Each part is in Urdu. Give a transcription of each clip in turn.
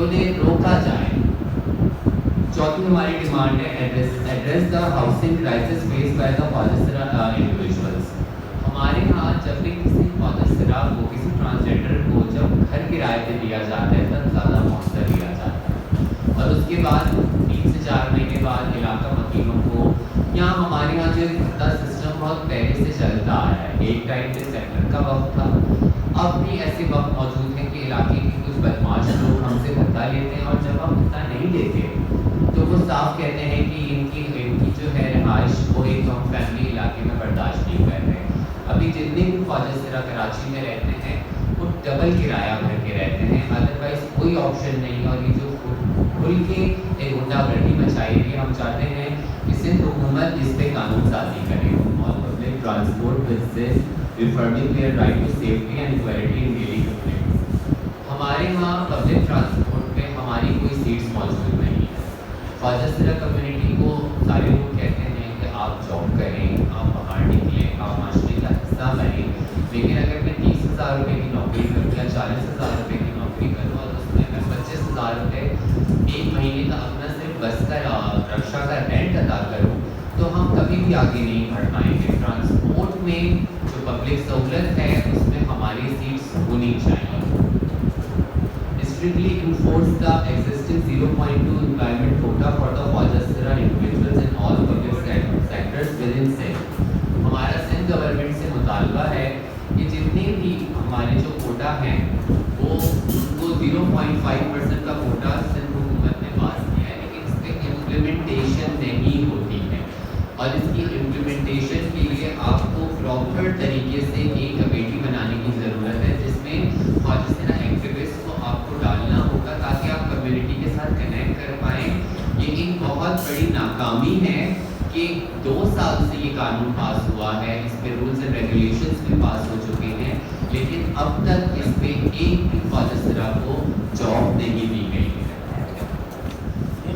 انہیں روکا جائے. چوتھی ہماری ڈیمانڈ ہے address the housing crisis faced by the خواجہ انڈیویجولس. ہمارے ہاں جب بھی کسی خواجہ کو کسی ٹرانسجینڈر کو جب گھر کرائے پہ دیا جاتا ہے تب زیادہ معاوضہ دیا جاتا ہے اور اس کے بعد 3 سے 4 مہینے بعد علاقہ وکیلوں کو یہاں ہمارے یہاں جو سسٹم بہت پہلے سے چلتا آیا ہے. ایک ٹائم پہ سیکٹر کا وقت تھا, اب بھی ایسے وقت موجود ہیں کہ علاقے کے کچھ بدماش لوگ ہم سے بھتہ لیتے ہیں اور جب ہم بھتہ نہیں دیتے تو وہ صاف کہتے ہیں کہ ان کی جو ہے رہائش وہ ایک ہم فیملی علاقے میں برداشت نہیں کر رہے. ابھی جتنے بھی خواجہ سرا کراچی میں رہتے ہیں وہ ڈبل کرایہ بھر کے رہتے ہیں, ادروائز کوئی آپشن نہیں. اور یہ جو کھل کے غنڈہ گردی مچائی ہے, ہم چاہتے ہیں کہ سندھ حکومت اس پہ قانون سازی کرے. اور public transport reforming their right to safety and equality in daily communities. ہمارے یہاں پبلک ٹرانسپورٹ پہ ہماری کوئی سیٹس موجود نہیں ہے. خواجہ سرا کمیونٹی کو سارے لوگ کہتے ہیں کہ آپ جاب کریں, آپ باہر نکلیں, آپ معاشرے کا حصہ بنیں, لیکن اگر میں 30,000 روپے کی نوکری کروں یا 40,000 روپے کی نوکری کروں اور اس میں 25,000 روپے ایک مہینے کا اپنا صرف بس کا رکشا کا رینٹ ادا کروں تو ہم کبھی بھی آگے نہیں بڑھ پائیں گے. ٹرانسپورٹ میں جو پبلک سہولت ہے اس میں ہماری سیٹس ہونی چاہیے. Strictly enforce the existing 0.2 employment quota for the Khwaja Sira individuals in all public sectors within Sindh. ہمارا سندھ گورنمنٹ سے مطالبہ ہے کہ جتنے بھی ہمارے جو کوٹا ہیں وہ 0.5% کا کوٹا سندھ حکومت نے پاس کیا ہے, لیکن اس پہ امپلیمنٹیشن نہیں ہوتی ہے. اور اس کی امپلیمنٹیشن کے لیے آپ کو پراپر طریقے سے ایک کمیٹی بنانے کی ضرورت ہے جس میں خواجہ سرا ایکٹیوسٹ کو آپ کو ڈالنا ہوگا تاکہ آپ کمیونٹی کے ساتھ کنیکٹ کر پائیں. یہ ایک بہت بڑی ناکامی ہے کہ 2 سال سے یہ قانون پاس ہوا ہے, اس پہ رولز اینڈ ریگولیشنز بھی پاس ہو چکے ہیں, لیکن اب تک اس پہ ایک بھی خواجہ سرا کو جاب نہیں دی گئی ہے.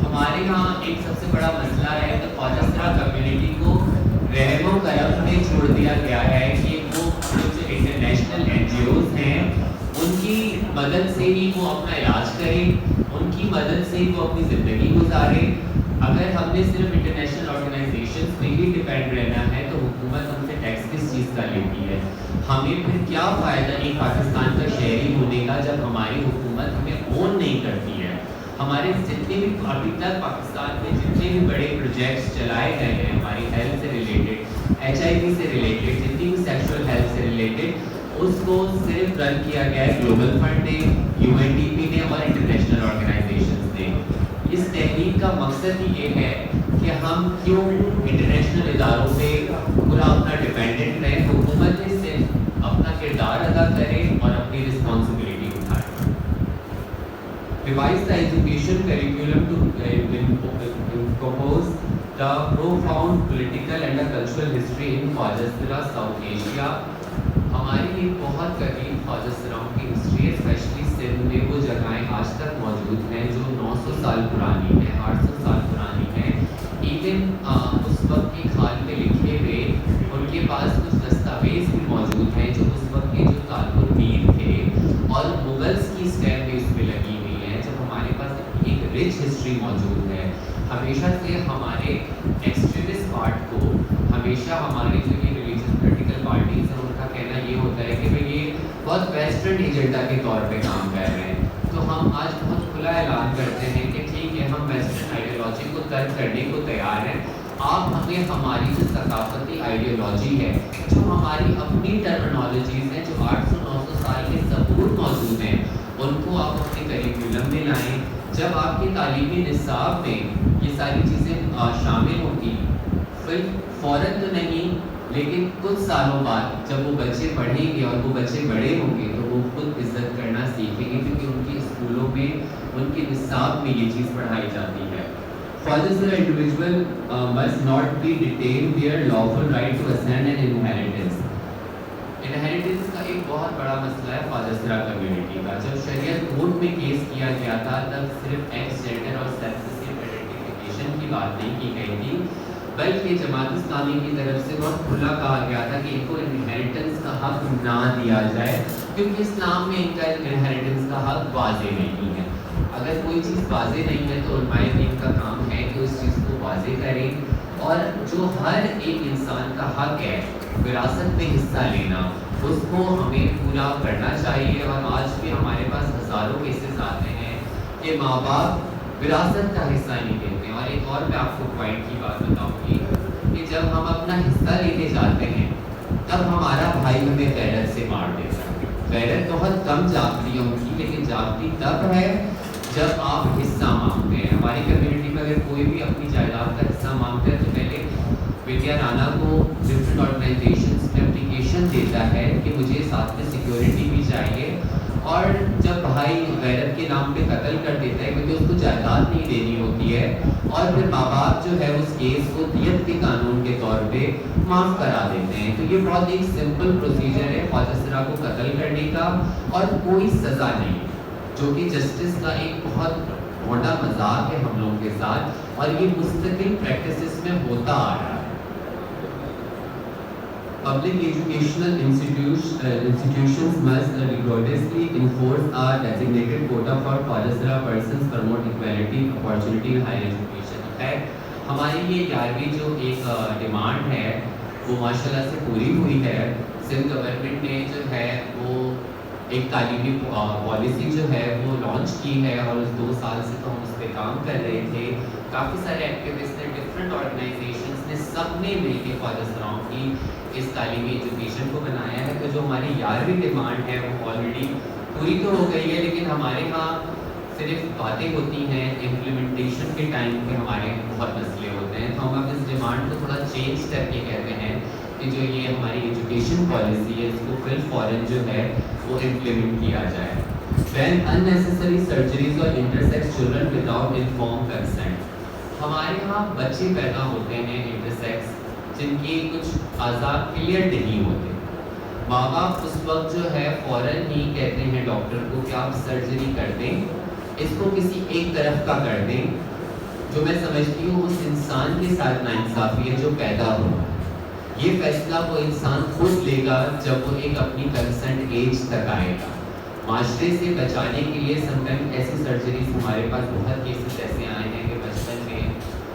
ہمارے یہاں ایک سب سے بڑا مسئلہ ہے کہ خواجہ سرا کمیونٹی کو رحم و کرم میں چھوڑ دیا گیا ہے کہ وہ جو انٹرنیشنل NGOs ہیں ان کی مدد سے ہی وہ اپنا علاج کریں, ان کی مدد سے ہی وہ اپنی زندگی گزارے. اگر ہم نے صرف انٹرنیشنل آرگنائزیشنز پہ ہی ڈیپینڈ رہنا ہے تو حکومت ہم سے ٹیکس کس چیز کا لیتی ہے؟ ہمیں پھر کیا فائدہ ایک پاکستان کا شہری ہونے کا جب ہماری حکومت ہمیں اون نہیں کرتی ہے. ہمارے جتنے بھی ابھی تک پاکستان میں جتنے بھی بڑے پروجیکٹس چلائے گئے ہیں ہماری ہیلتھ سے ریلیٹڈ, HIV سے ریلیٹڈ, جتنی بھی سیکشول ہیلتھ سے ریلیٹڈ, اس کو صرف رن کیا گیا ہے گلوبل فنڈ نے, UNDP نے اور انٹرنیشنل آرگنائزیشنز نے. اس تحریک کا مقصد ہی یہ ہے کہ ہم کیوں انٹرنیشنل اداروں پہ پورا اپنا ڈپینڈنٹ رہیں, حکومت اس سے اپنا کردار ادا کرے اور اپنی رسپانسبلٹی اٹھائے. Revise the education curriculum to propose the profound political and cultural history in Khwaja Sira South Asia. ہماری ایک بہت قدیم خواجہ سراؤں کی ہسٹری ہے, اسپیشلی سندھ میں وہ جگہیں آج تک موجود ہیں جو 900 سال پرانی ہیں, 800 سال پرانی ہیں. ایون اس وقت کے خال پہ لکھے ہوئے ان کے پاس کچھ دستاویز بھی موجود ہیں جو اس وقت کے جو تالپور میر تھے اور مغلس کی اسٹیمپ بھی اس پہ لگی ہوئی ہیں. جب ہمارے پاس ایک رچ ہسٹری موجود ہے, ہمیشہ سے ہمارے ایکسٹریمسٹ پارٹ کو ہمیشہ ہمارے جو یہ ریلیجیس پولیٹیکل پارٹیز ہیں ان کا کہنا یہ ہوتا ہے کہ بھئی یہ بہت ویسٹرن ایجنڈا کے طور پہ کام کر رہے ہیں. تو ہم آج بہت کھلا اعلان کرتے ہیں کہ ٹھیک ہے, ہم ویسٹرن آئیڈیالوجی کو ترک کرنے کو تیار ہیں, آپ ہمیں ہماری جو ثقافتی آئیڈیالوجی ہے, جو ہماری اپنی ٹرمنالوجیز ہیں, جو 800-900 سال کے ثبوت موجود ہیں, ان کو آپ اپنے کریکولم میں لائیں. جب آپ کے تعلیمی نصاب میں یہ ساری چیزیں شامل ہوں گی, پھر فوراً تو نہیں لیکن کچھ سالوں بعد جب وہ بچے پڑھیں گے اور وہ بچے بڑے ہوں گے تو وہ خود عزت کرنا سیکھیں گے, کیونکہ ان کے اسکولوں میں ان کے نصاب میں یہ چیز پڑھائی جاتی ہے. Khwaja Sira individual must not be detained their lawful right to ascend and inheritance. Inheritance کا ایک بہت بڑا مسئلہ ہے خواجہ سرا کمیونٹی کا. جب شریعت کورٹ میں کیس کیا گیا تھا تب صرف ایکس جینڈر اور سیکسسٹو آئیڈینٹیفیکیشن کی بات نہیں کی گئی تھی, بلکہ جماعت اسلامی کی طرف سے بہت کھلا کہا گیا تھا کہ ان کو انہیریٹنس کا حق نہ دیا جائے, کیونکہ اسلام میں ان کا انہیریٹنس کا حق واضح نہیں ہے. اگر کوئی چیز واضح نہیں ہے تو علماء دین کا کام ہے کہ اس چیز کو واضح کریں، اور جو ہر ایک انسان کا حق ہے وراثت میں حصہ لینا، اس کو ہمیں پورا کرنا چاہیے۔ اور آج بھی ہمارے پاس ہزاروں کیسز آتے ہیں کہ ماں باپ وراثت کا حصہ نہیں دیتے۔ اور ایک اور میں آپ کو پوائنٹ کی بات بتاؤں گی کہ جب ہم اپنا حصہ لینے جاتے ہیں تب ہمارا بھائی ہمیں غیرت سے مار دیتا ہے۔ غیرت بہت کم جاگتی ہے ان کی، لیکن جاگتی تب ہے جب آپ حصہ مانگتے ہیں۔ ہماری کمیونٹی میں اگر کوئی بھی اپنی جائیداد کا حصہ مانگتا ہے تو پہلے ودیا رانا کو ڈفرینٹ آرگنائزیشنس میں اپلیکیشن دیتا ہے کہ مجھے ساتھ میں سیکیورٹی بھی چاہیے، اور جب بھائی غیرت کے نام پہ قتل کر دیتا ہے کیونکہ اس کو جائیداد نہیں دینی ہوتی ہے، اور پھر ماں باپ جو ہے اس کیس کو دیت کے قانون کے طور پہ معاف کرا دیتے ہیں۔ تو یہ بہت ایک سمپل پروسیجر ہے خواجہ سرا کو قتل کرنے کا، اور کوئی سزا نہیں، جو کہ جسٹس کا ایک بہت بڑا مذاق ہے ہم لوگوں کے ساتھ، اور یہ مستقل پریکٹسز میں ہوتا آ رہا ہے۔ Public educational institutions must rigorously enforce our designated quota for Khwaja Sira persons, promote equality, opportunity in higher education۔ ہے ہماری یہ 11ویں جو ایک ڈیمانڈ ہے وہ ماشاءاللہ سے پوری ہوئی ہے۔ سندھ گورنمنٹ نے جو ہے وہ ایک تعلیمی پالیسی جو ہے وہ لانچ کی ہے، اور اس 2 سال سے تو ہم اس پہ کام کر رہے تھے۔ کافی سارے ایکٹیوسٹ نے، ڈفرینٹ آرگنائزیشنس نے، سب نے مل کے خواجہ سراؤں کی اس تعلیمی ایجوکیشن کو بنایا ہے۔ تو جو ہماری 11ویں ڈیمانڈ ہے وہ آلریڈی پوری تو ہو گئی ہے، لیکن ہمارے ہاں صرف باتیں ہوتی ہیں، امپلیمنٹیشن کے ٹائم پہ ہمارے بہت مسئلے ہوتے ہیں۔ تو ہم اب اس ڈیمانڈ کو تھوڑا چینج کر کے کہتے ہیں کہ جو یہ ہماری ایجوکیشن پالیسی ہے اس کو فل فوراً جو ہے وہ امپلیمنٹ کیا جائے۔ Ban unnecessary surgeries or intersex children without informed consent۔ ہمارے ہاں بچے پیدا ہوتے ہیں انٹرسیکس جن کی کچھ اعضاء کلیئر نہیں ہوتے، ماں باپ اس وقت جو ہے فوراً ہی کہتے ہیں ڈاکٹر کو کہ آپ سرجری کر دیں، اس کو کسی ایک طرف کا کر دیں، جو میں سمجھتی ہوں اس انسان کے ساتھ ناانصافی ہے جو پیدا ہوا۔ یہ فیصلہ وہ انسان خود لے گا جب وہ ایک اپنی کنسنٹ ایج تک آئے گا۔ معاشرے سے بچانے کے لیے سم ٹائم ایسی سرجریز ہمارے پاس بہت کیسز ایسے آئے ہیں کہ بچپن میں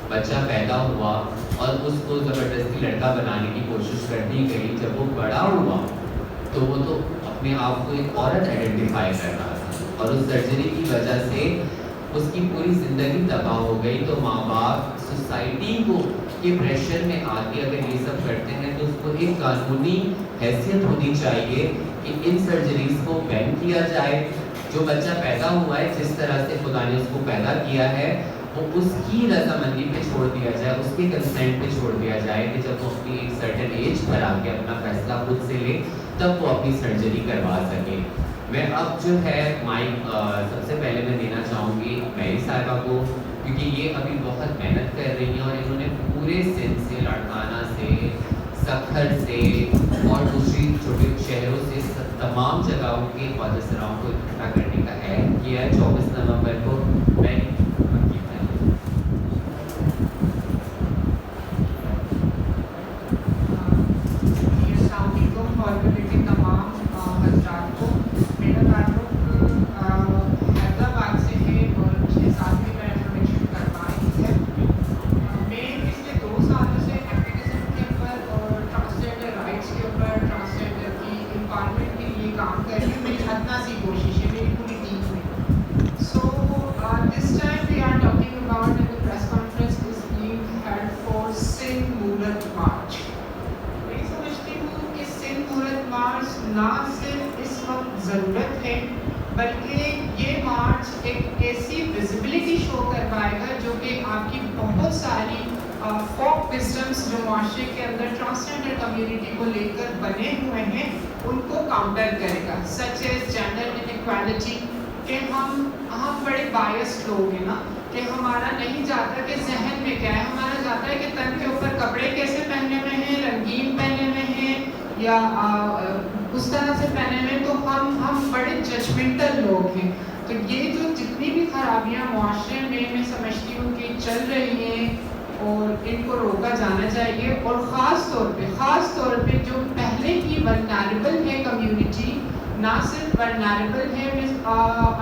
بچہ پیدا ہوا اور اس کو زبردستی لڑکا بنانے کی کوشش کر دی گئی، جب وہ بڑا ہوا تو وہ تو اپنے آپ کو ایک عورت آئیڈینٹیفائی کر رہا تھا، اور اس سرجری کی وجہ سے اس کی پوری زندگی تباہ ہو گئی۔ تو ماں باپ سوسائٹی کو کے پریشر میں آ کے اگر یہ سب کرتے ہیں تو اس کو ایک قانونی حیثیت ہونی چاہیے کہ ان سرجریز کو بین کیا جائے۔ جو بچہ پیدا ہوا ہے جس طرح سے خدا نے اس کو پیدا کیا ہے وہ اس کی رضامندی پہ چھوڑ دیا جائے، اس کے کنسنٹ پہ چھوڑ دیا جائے کہ جب وہ اپنی ایک سرٹن ایج پر آ کے اپنا فیصلہ خود سے لے تب وہ اپنی سرجری کروا سکے۔ میں اب جو ہے مائک سب سے پہلے میں دینا چاہوں گی میری صاحبہ کو، کیونکہ یہ ابھی بہت محنت کر رہی ہیں اور انہوں نے پورے سندھ سے، لاڑکانہ سے، سکھر سے اور دوسری چھوٹے شہروں سے تمام جگہوں کے خواجہ سراؤں کو اکٹھا کرنے کا عہد کیا ہے۔ 24 نومبر کو میں نہ صرف اس وقت ضرورت ہے بلکہ یہ مارچ ایک ایسی ویزیبلٹی شو کروائے گا جو کہ آپ کی بہت ساری فوک وزڈمس جو معاشرے کے اندر ٹرانسجینڈر کمیونٹی کو لے کر بنے ہوئے ہیں ان کو کاؤنٹر کرے گا، سچ ایز جینڈر انیکوالٹی کہ ہم بڑے بائسڈ لوگ ہیں نا، کہ ہمارا نہیں جاتا کہ ذہن میں کیا ہے، ہمارا جاتا ہے کہ تن کے اوپر کپڑے کیسے پہنے ہوئے ہیں، رنگین پہنے ہوئے ہیں یا اس طرح سے پہنے ہوئے، تو ہم بڑے ججمنٹل لوگ ہیں۔ تو یہ جو جتنی بھی خرابیاں معاشرے میں سمجھتی ہوں کہ چل رہی ہیں اور ان کو روکا جانا چاہیے، اور خاص طور پہ جو پہلے کی ولنریبل ہے کمیونٹی، نہ صرف ولنریبل ہے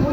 2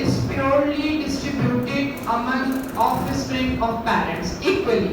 is purely distributed among offspring of parents equally।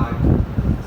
8।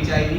HIV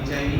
HIV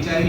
HIV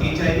HIV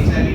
HIV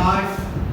8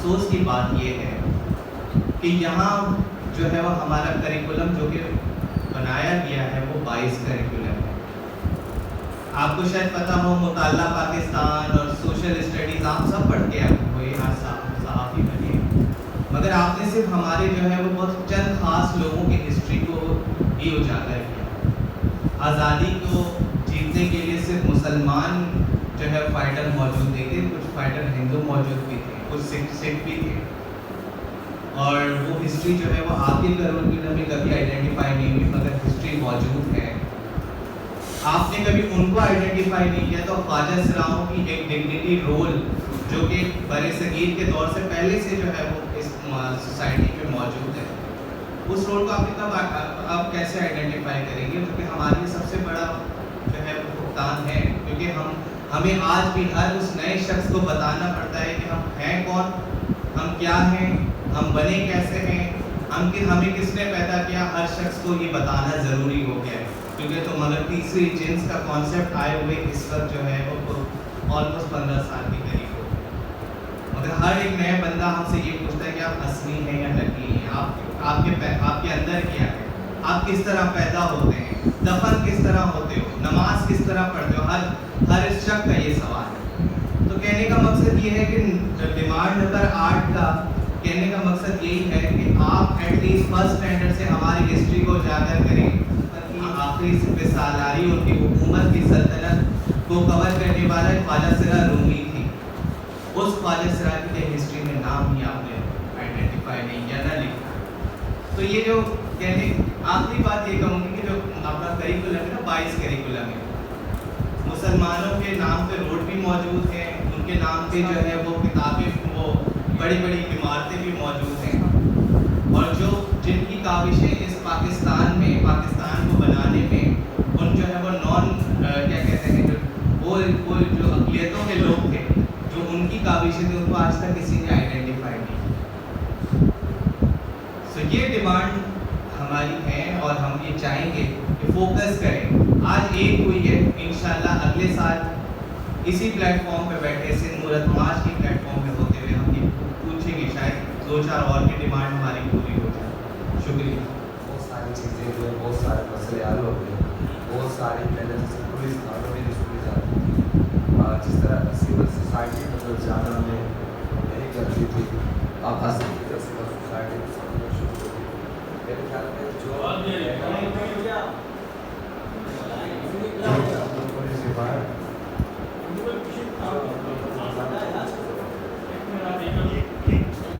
افسوس کی بات یہ ہے کہ یہاں جو ہے وہ ہمارا کریکولم جو کہ بنایا گیا ہے وہ 22 کریکولم ہے. آپ کو شاید پتہ ہو مطالعہ پاکستان اور سوشل اسٹڈیز آپ سب پڑھتے ہیں ہوئے صحافی بنے, مگر آپ نے صرف ہمارے جو ہے وہ بہت چند خاص لوگوں کی ہسٹری کو ہی اجاگر کیا. آزادی کو جیتنے کے لیے صرف مسلمان جو ہے فائٹر موجود نہیں تھے, کچھ فائٹر ہندو موجود بھی تھے, کچھ سکھ بھی تھے, اور وہ ہسٹری جو ہے وہ آپ کے کریکولم میں کبھی آئیڈینٹیفائی نہیں ہوئی, مگر ہسٹری موجود ہے. آپ نے کبھی ان کو آئیڈینٹیفائی نہیں کیا. تو خواجہ سراؤں کی ایک ڈگنیٹی رول جو کہ برِ صغیر کے دور سے پہلے سے جو ہے وہ اس سوسائٹی میں موجود ہے, اس رول کو آپ کیسے آئیڈینٹیفائی کریں گے, جو کہ ہمارے سب سے بڑا جو ہے وہ فقدان ہے. کیونکہ ہمیں آج بھی ہر اس نئے شخص کو بتانا پڑتا ہے کہ ہم ہیں کون, ہم کیا ہیں, ہم بنے کیسے ہیں, ہمیں کس نے پیدا کیا. ہر شخص کو یہ بتانا ضروری ہو گیا ہے, کیونکہ تو مگر تیسری جنس کا کانسیپٹ آئے ہوئے اس وقت جو ہے وہ آلموسٹ 15 سال کے قریب ہو. مگر ہر ایک نیا بندہ ہم سے یہ پوچھتا ہے کہ آپ اصلی ہیں یا نقلی ہیں, آپ کے اندر کیا ہے, آپ کس طرح پیدا ہوتے ہیں, دفن کس طرح ہوتے ہو, نماز کس طرح پڑھتے ہو. ہر اس شخص کا یہ سوال ہے. تو کہنے کا مقصد یہ ہے کہ ڈیمانڈ نمبر 8 کا کہنے کا مقصد یہی ہے کہ آپ ایٹ لیسٹ فرسٹ اسٹینڈرڈ سے ہماری ہسٹری کو اجاگر کریں. آخری پہ سالاری ان کی حکومت کی سلطنت کو کور کرنے والا خواجہ سرا رومی تھی. اس خواجہ سرا کی ہسٹری میں نام ہی آپ نے آئیڈینٹیفائی نہیں کیا, نہ لکھا. تو یہ جو کہنے آخری بات یہ کہوں گی کہ جو اپنا کریکولم ہے نا 22 کریکولم ہے, مسلمانوں کے نام پہ روڈ بھی موجود ہیں, ان کے نام پہ جو ہے وہ کتابیں, وہ بڑی بڑی عمارتیں بھی موجود ہیں, اور جن کی کاوشیں اس پاکستان کو بنانے میں ان جو ہے وہ کیا کہتے ہیں وہ جو اقلیتوں کے لوگ تھے, جو ان کی کاوشیں تھیں, ان کو آج تک کسی نے آئیڈینٹیفائی نہیں. سو یہ ڈیمانڈ ہماری ہے اور ہم یہ چاہیں گے کہ فوکس کریں. آج ایک ہوئی ہے, انشاءاللہ اگلے سال اسی پلیٹ فارم پہ بیٹھے سندھ مورت مارچ کی پلیٹ فارم پہ ہوتے ہوئے ہم یہ پوچھیں گے, شاید 2-4 اور کی ڈیمانڈ ہماری پوری ہو جائے. شکریہ. بہت ساری چیزیں جو ہے, بہت سارے مسئلے حل ہو گئے, بہت ساری پہلے جیسے پولیس تھانوں میں اسکول جاتی, جس طرح سول سوسائٹی مطلب جانا ہمیں نہیں کرتی تھی, اب حاصل کی طرح سول سوسائٹی شروع ہو گئی. میرے خیال میں جو پولیس کے باہر